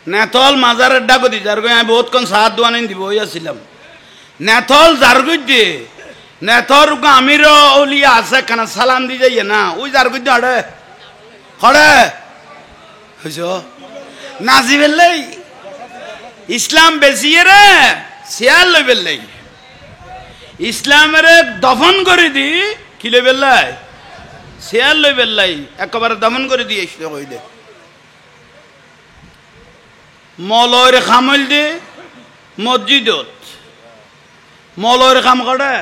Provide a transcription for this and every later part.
নেথল মাজারের ডাকো দি যার আমি বহুতক্ষণ সাহায্য আনিন দিব হইয়াছিলাম নেথল জারগুজ দিয়ে নেথর আমির ওলিয়া আছে কেন সালাম দি যাইয়ে না ওই জারগুজ হড়ে হড়ে হইছ নাজি বেললেই ইসলাম বেশিয়ে রে শেয়ার লই বেললেই ইসলামের দফন করে দি কি লই বেললাই শেয়ার লই বেললাই একেবারে দমন করে দিয়ে এসে কই দে মলয়ের খামল দে মসজিদত মলয়ের কাম করে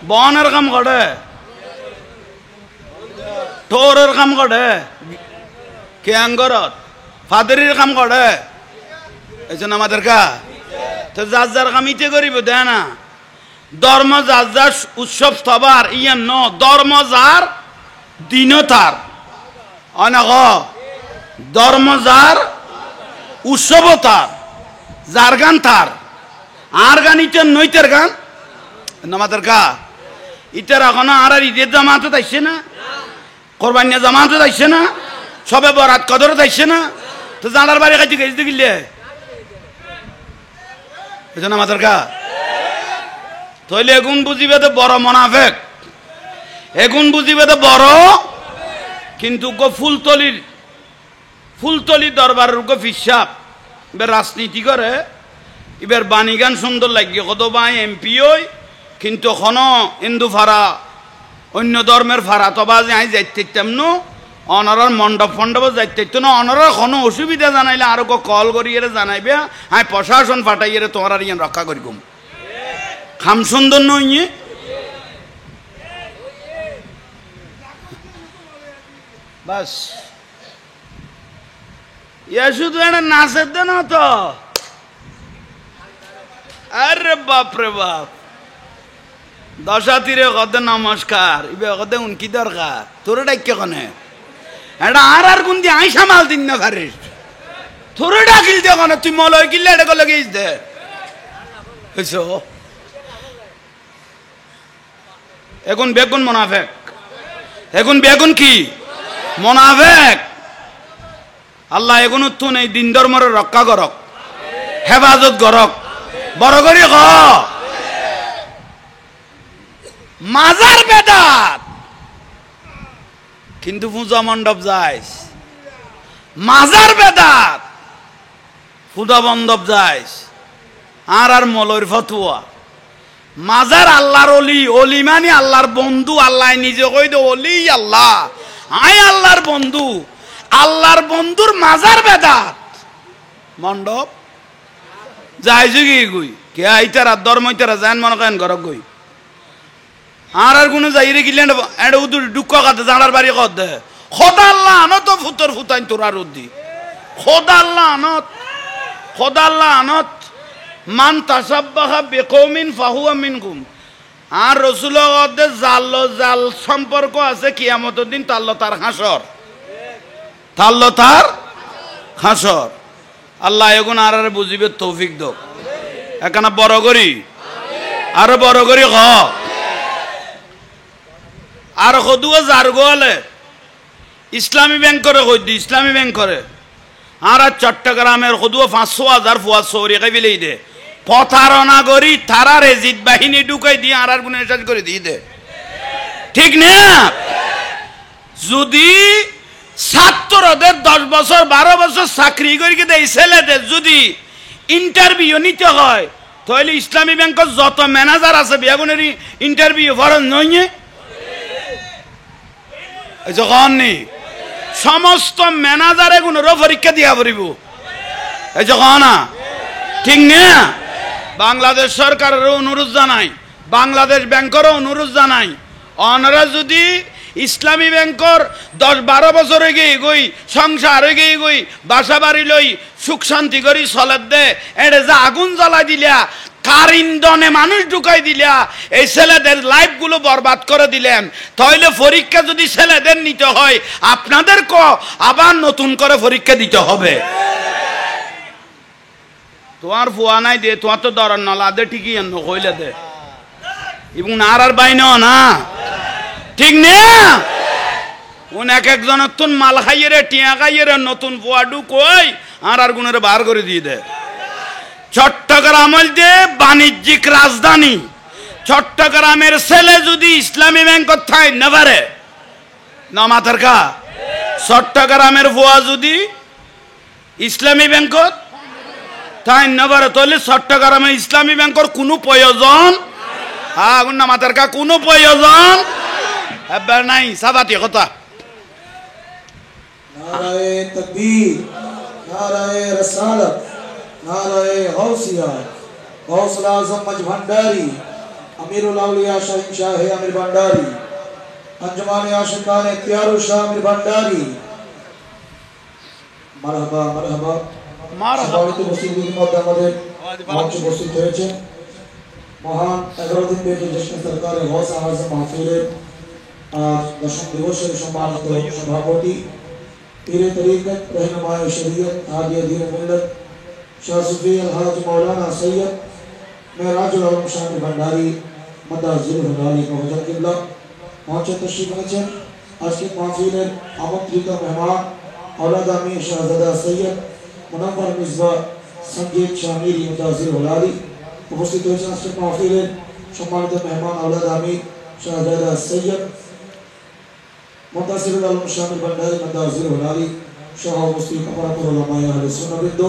বনের কাম করে টোরের কাম করে কেয়াঙ্গরত ফাদারির কাম করে এইজন্য আমাদের কা তো যার যার কাম ইতে করিব দেয় না ধর্ম যার যার উৎসব সবার ইয়ান ন ধর্ম যার দিন তার অনেক ধর্ম যার উৎসব তার যার গান তার আর গান ইটার নৈতের গান আমাদের কা ইটার এখনো আর ঈদের জামাতে যাইছে না কোরবানিয়া জামাতে যাইছে না সবে বরাত কদরে যাইছে না তো জানার বাড়ি খাইতে গেছে গিলে বুঝছেন আমাদের কা তাইলে এগুন বুঝিবে তো বড় মোনাফেক এগুন বুঝিবে তো বড় কিন্তু গো ফুলতলি দরবারের গো ফিসাব এবার রাজনীতি করে এবার বাণীগান সুন্দর লাগিয়ে কত ভাই এমপি ওই কিন্তু এখনো হিন্দু ফাড়া অন্য ধর্মের ফাড়া তবা যে আমি যাইতে তেমন অনরার মণ্ডপ ফণ্ডপ যাইতে না অনরার কোনো অসুবিধা জানাইলে আরো কল করিয়ে জানাইবে আমি প্রশাসন ফাটাইয়ে তোমার আর ইয়ান রক্ষা করি কম খাম সুন্দর নই বাস ইয়া শুধু একটা নাচের দেন তো আরে বাপ রে বাপ দশাতিরে কদে নমস্কার ইবে কদে উনকি দরকার তোর ডাক্য কনে এটা আর কোন দিয়ে আই সামাল দিন না পারিস তোর ডাকিল দে কনে তুই মলয় কিনলে এটা লগেইস দে বুঝছো এখন বেগুন মোনাফেক এখন বেগুন কি মোনাফেক আল্লাহ এগুন তো নেই দিন ধর্মের রক্ষা করক হেফাজত করক বড় করি ক মাজার বেদাত কিন্তু পূজা মণ্ডপ যাইস মাজার বেদাত পূজা মণ্ডপ যাইস আর মলয়ের ফতুয়া মাজার আল্লাহর অলি অলি মানে আল্লাহর বন্ধু আল্লাহ নিজে কই দে অলি আল্লাহ আই আল্লাহর বন্ধু আল্লাহর বন্ধুর মাজার বেদাত মণ্ডপ যাইছে কি কই কে আইতারা ধর্ম ইতারা জান মনে করেন ঘর কই আর কোনো যাই রে কিলেন এটা উদুর দুঃখ কাতে জানার বাড়ি কত দে খোদা আল্লাহ আনত ফুতর ফুতাইন তোর আর উদ্দি খোদা আল্লাহ আনত মান তাসাব্বাহা বিকৌমিন ফাহুয়া মিনকুম আর রাসূলুল্লাহ কত জাল সম্পর্ক আছে কিয়ামতের দিন তার হাসর আল্লাহ এগুন আর বুঝিবে তৌফিক দাও এখানে বড় করি আরো বড় করি খ আর সদুয়া যার গোয়ালে ইসলামী ব্যাংক করে কই দি ইসলামী ব্যাংক করে আর চট্টগ্রামের সদুয়া 500,000 ফুয়া সৌরি কাবিলেই দে প্রতারণা করি তারা রেজিদ বাহিনী ঢুকাই দিয়ে আর গুণের সাজ করে দিয়ে দে ঠিক না যদি ছাত্রদের 10 বছর 12 বছর চাকরি করি দেয় ছেলেদের যদি ইন্টারভিউ নিতে হয় তাহলে ইসলামী ব্যাংকের যত ম্যানেজার আছে বেগুনের ইন্টারভিউ ফরজ নয় যখন সমস্ত ম্যানেজার এগুলোরও পরীক্ষা দিয়া পড়িব এই যখন না ঠিক না বাংলাদেশ সরকারের অনুরোধ জানাই বাংলাদেশ ব্যাংকেরও অনুরোধ জানাই অনারা যদি ইসলামী ব্যাংকর 10-12 বছর হয়ে গিয়ে গই সংসার হয়ে গিয়ে গই বাসা বাড়ি লই সুখ শান্তি করি চলার দে এটা যে আগুন জ্বালাই দিলা কার ইন্ধনে মানুষ ঢুকাই দিলা এই ছেলেদের লাইফগুলো বরবাদ করে দিলেন তাহলে পরীক্ষা যদি ছেলেদের নিতে হয় আপনাদের আবার নতুন করে পরীক্ষা দিতে হবে তোমার ফুয়া নাই দে তোমার তো দরার নলা দে ঠিকই কইলে দে এবং আর বাইন না ঠিক না উন এক একজনের তুন মাল খাইয়ে রে টিয়া খাইয়ে রে নতুন ফুয়া ঢুকই আর গুণের বার করে দিয়ে দেয় চট্টগ্রাম যে বাণিজ্যিক রাজধানী চট্টগ্রামের ছেলে যদি ইসলামী ব্যাংক থাই না পারে না মাথার কা চট্টগ্রামের ভুয়া যদি ইসলামী ব্যাংক তাই না পারে তাহলে চট্টগ্রামের ইসলামী ব্যাংকের কোনো প্রয়োজন হ্যাঁ না মাথার কা কোনো প্রয়োজন এবার নাই সাবাতি কথা नाराए तकबीर नाराए रसालत नाराए गौसिया गौसल आज़म मज भंडारी अमीरुल औलिया शाहीन शाह अमीर भंडारी अंजुमान आशिकान इख्तियारुल शाह अमीर भंडारी मरहबा मरहबा সম্মানিত উপস্থিতির মধ্যে আমাদের মঞ্চে উপস্থিত হয়েছেন মহান 11 দিন ব্যাপী জশ্ন সরকারে গৌস আজম মাহফিলের দশম দিবসের সম্মানিত সভাপতি पीर तरीक़त रहनुमाए शरीयत हादिया दीन मिल्लत शाह सूफी अलहाज मौलाना सैयद मेराजुल आलम शाह भंडारी मदाजिल भंडारी का वजह किबला मौके तशरीफ रखें आज के महफिलेर आमंत्रित मेहमान औलाद आमीर शाहजादा सैयद मुनव्वर मिसबा संगीत शामिरी मदाजिल भंडारी उपस्थित হয়েছে আজকের মাহফিলের সম্মানিত মেহমান औलाद आमीर शाहजादा सैयद मुंतासिरुल आलम शामिल भंडारी मदाजिल भंडारी शाह मुस्लिम अपरापुर उलमाए अहले सुन्नत बिंदु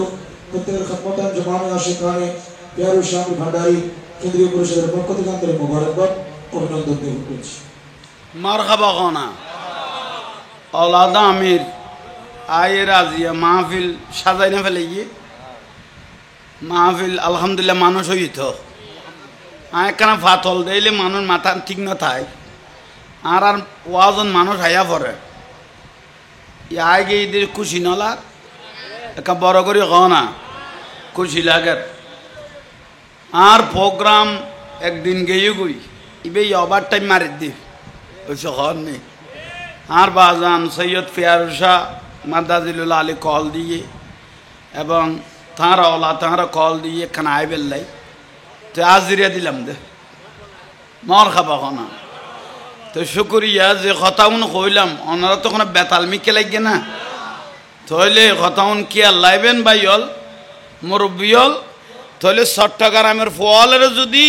প্রত্যেকের খিদমতে জামানে আশিকানে প্যারো শামিল ভंडारी কেন্দ্রীয় পরিষদের পক্ষ থেকে আন্তরিক মোবারকবাদ অভিনন্দন জ্ঞাপন করছি মারহাবা গানা औलाद आमिर आये राजिया महफिल সাজাইনা ফেলে গিয়ে महफिल আলহামদুলিল্লাহ মানুষ হইত আয়খানা ফাতল দেইলে মানুষ মাথা ঠিক না থাকে আর আর ওয়াজন মানুষ হাইয়া পড়ে আগে ঈদের খুশি নলার একটা বড় করে না খুশি লাগে আর প্রোগ্রাম একদিন গিয়ে গই ইবে ওভার টাইম মারি দি ওইসব হন নেই আর বাজান সৈয়দ ফিয়ারুল শাহ মাদাজিলুল আলী কল দিয়ে এবং তাঁরা ওলা তাঁরা কল দিয়ে এখানে আইবেল লাই তো আজিরিয়া দিলাম দে মর খাবা না তো শুক্রিয়া যে কথাউন কইলাম ওনারা তো কোনো বেতাল মিকে লাগে না তাহলে কথাউন কি আর লাইবেন বাইল মুরব্বিয়ল তাহলে চট্টগ্রামের ফলের যদি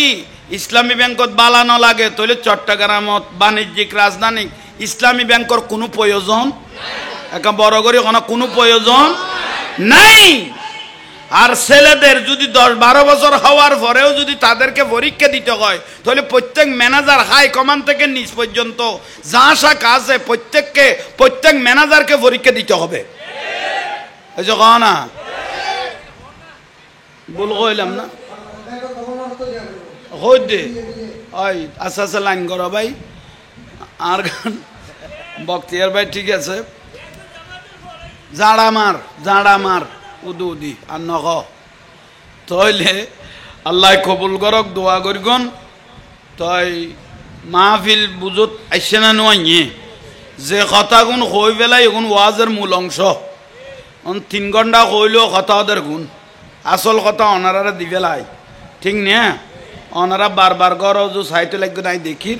ইসলামী ব্যাংকত বালানো লাগে তাহলে চট্টগ্রামত বাণিজ্যিক রাজধানী ইসলামী ব্যাংকের কোনো প্রয়োজন একা বড় করে কোনো প্রয়োজন নাই আর ছেলেদের যদি 10-12 বছর হওয়ার পরেও যদি তাদেরকে পরীক্ষা দিতে হয় তাহলে প্রত্যেক ম্যানেজার হাই কমান্ড থেকে নিচ পর্যন্ত যা শাখা আছে প্রত্যেক ম্যানেজারকে পরীক্ষা দিতে হবে এই যে না বল কইলাম না হই দে ওই আচ্ছা লাইন করো ভাই আর গান বক্তিয়ার ভাই ঠিক আছে জাড়া মার উদি আর নখ তইলে আল্লাহ কবুল করক দোয়া করিগন তই মাহফিল বুঝত আইসে না নয় যে কথাগুন কই পেলাই এগুন ওয়াজের মূল অংশ 3 ঘন্টা কইলেও কথা ওদের গুণ আসল কথা ওনারা দি পেলাই ঠিক না ওনারা বারবার গরো যে সাইতে লাগবে নাই দেখির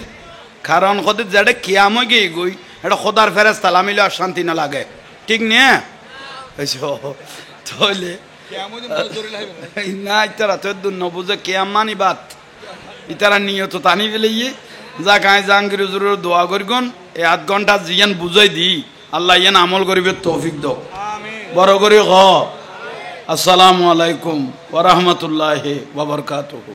কারণ কদিন যেটা কিয়াম হয়ে গিয়ে গই এটা খোদার ফেরেস্তা লামিলে আর শান্তি না লাগে ঠিক না তাহলে না ইতারা তো নবুঝে কেয়াম মানি বাত ইতারা নিয়ত টানি ফেলে যা গায়ে জাহাঙ্গীর হুজুরের দোয়া করিগন এই 8 ঘন্টা জিয়ান বুঝাই দি আল্লাহ ইয়ান আমল করিবে তৌফিক দাও বড় করে আসসালামু আলাইকুম ওয়া রাহমাতুল্লাহি ওয়া বারাকাতুহু।